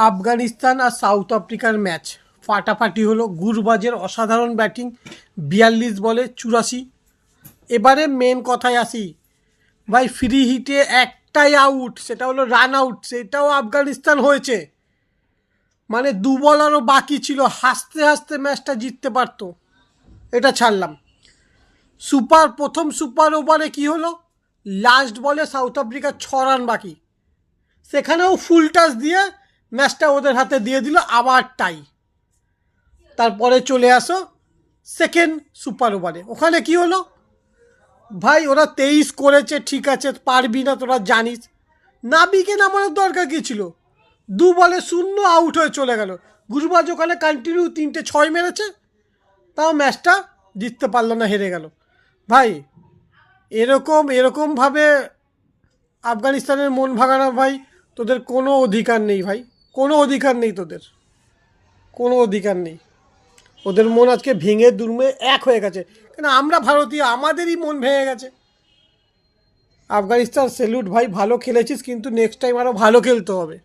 আফগানিস্তান আর south আফ্রিকার match ফাটাফাটি হলো। গুরবাজের অসাধারণ ব্যাটিং, ৪২ বলে ৮৪। এবারে মেন কথায় আসি ভাই, ফ্রি হিটে একটাই আউট, সেটা হলো রান আউট, সেটাও আফগানিস্তান হয়েছে। মানে দু বলারও বাকি ছিল, হাসতে হাসতে ম্যাচটা জিততে পারতো। এটা ছাড়লাম। প্রথম সুপার ওভারে কি হলো, লাস্ট বলে সাউথ আফ্রিকার ৬ রান বাকি, সেখানেও ফুল টাচ দিয়ে ম্যাচটা ওদের হাতে দিয়ে দিল, আবার টাই। তারপরে চলে আসো সেকেন্ড সুপার ওভারে, ওখানে কি হলো ভাই, ওরা ২৩ করেছে, ঠিক আছে, পারবি না তোরা জানিস। নাবিকে নামানোর দরকার কী ছিল? দু বলে শূন্য, আউট হয়ে চলে গেল। গুরবাজ ওখানে কন্টিনিউ ৩টে ৬ মেরেছে, তাও ম্যাচটা জিততে পারলো না, হেরে গেল। ভাই এরকমভাবে আফগানিস্তানের মন ভাঙানো ভাই, তোদের কোনো অধিকার নেই ভাই, কোনো অধিকার নেই তোদের, কোনো অধিকার নেই। ওদের মন আজকে ভেঙে দুর্মে এক হয়ে গেছে, কেন আমরা ভারতীয়, আমাদেরই মন ভেঙে গেছে। আফগানিস্তান স্যালুট ভাই, ভালো খেলেছিস, কিন্তু নেক্সট টাইম আরও ভালো খেলতে হবে।